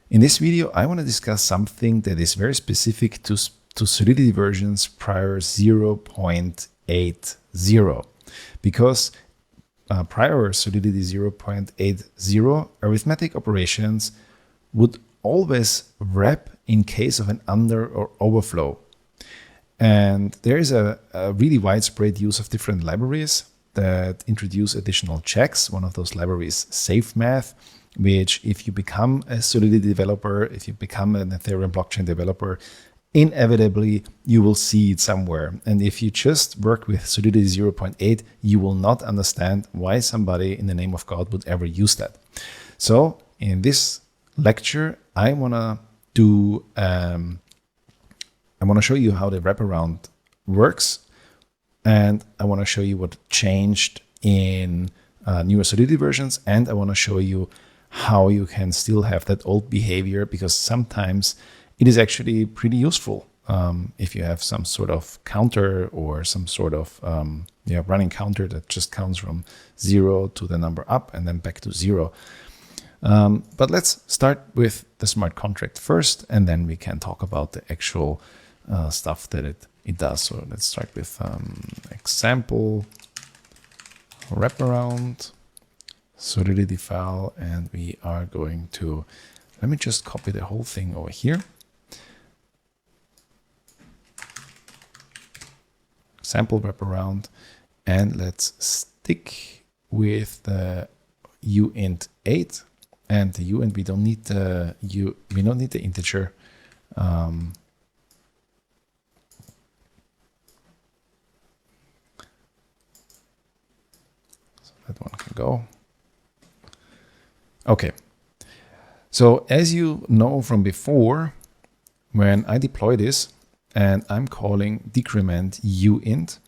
In this video, I want to discuss something that is very specific to Solidity versions prior 0.80, because prior Solidity 0.80, arithmetic operations would always wrap in case of an under or overflow. And there is a really widespread use of different libraries that introduce additional checks. One of those libraries, SafeMath, which if you become a Solidity developer, if you become an Ethereum blockchain developer, inevitably you will see it somewhere. And if you just work with Solidity 0.8, you will not understand why somebody in the name of God would ever use that. So in this lecture, I want to show you how the wraparound works, and I want to show you what changed in newer Solidity versions, and I want to show you how you can still have that old behavior, because sometimes it is actually pretty useful if you have some sort of counter or some sort of running counter that just counts from 0 to the number up and then back to 0. But let's start with the smart contract first, and then we can talk about the actual stuff that it does. So let's start with example wraparound Solidity file, and we are going to, let me just copy the whole thing over here. Sample wraparound, and let's stick with the uint 8, and the uint, we don't need the integer. So that one can go. Okay, so as you know from before, when I deploy this and I'm calling decrement uint,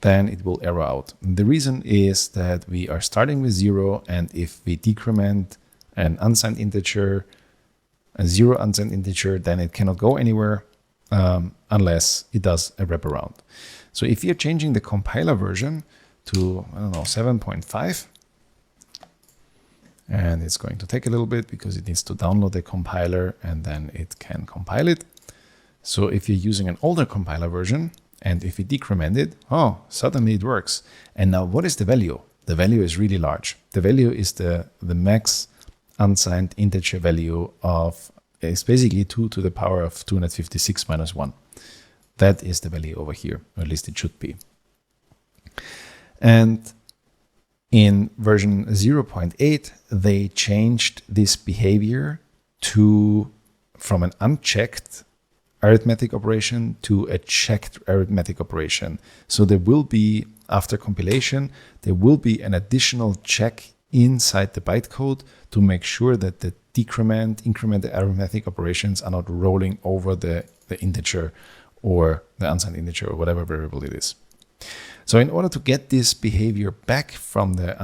then it will error out. And the reason is that we are starting with 0, and if we decrement an unsigned integer, a 0 unsigned integer, then it cannot go anywhere unless it does a wraparound. So if you're changing the compiler version to, I don't know, 7.5, and it's going to take a little bit because it needs to download the compiler and then it can compile it. So if you're using an older compiler version and if you decrement it, oh, suddenly it works. And now what is the value? The value is really large. The value is the max unsigned integer value of, it's basically 2 to the power of 256 minus 1. That is the value over here, or at least it should be. And in version 0.8, they changed this behavior from an unchecked arithmetic operation to a checked arithmetic operation. So there will be, after compilation, there will be an additional check inside the bytecode to make sure that the increment arithmetic operations are not rolling over the integer or the unsigned integer or whatever variable it is. So in order to get this behavior back from the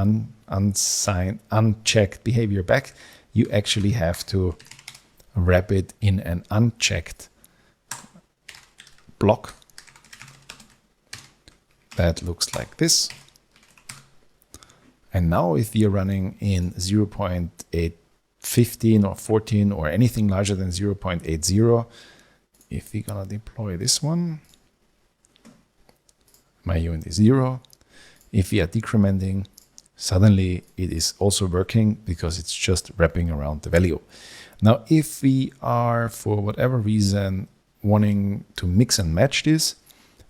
unchecked behavior back, you actually have to wrap it in an unchecked block that looks like this. And now if you're running in 0.815 or 14 or anything larger than 0.80, if we're gonna deploy this one, my uint is 0. If we are decrementing, suddenly it is also working because it's just wrapping around the value. Now, if we are, for whatever reason, wanting to mix and match this,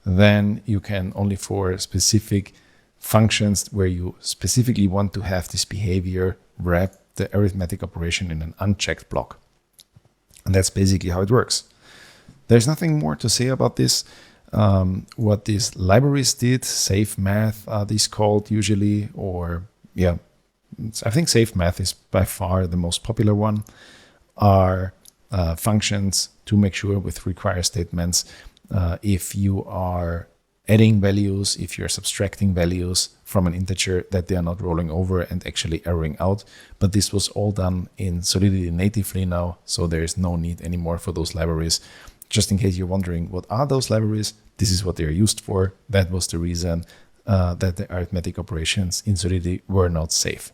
then you can only for specific functions where you specifically want to have this behavior wrap the arithmetic operation in an unchecked block. And that's basically how it works. There's nothing more to say about this. What these libraries did, SafeMath are these called usually, or I think SafeMath is by far the most popular one, are functions to make sure with require statements, if you are adding values, if you're subtracting values from an integer, that they are not rolling over and actually erroring out. But this was all done in Solidity natively now, so there is no need anymore for those libraries. Just in case you're wondering, what are those libraries? This is what they're used for. That was the reason that the arithmetic operations in Solidity were not safe.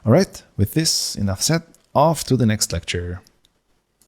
All right, with this, enough said. Off to the next lecture.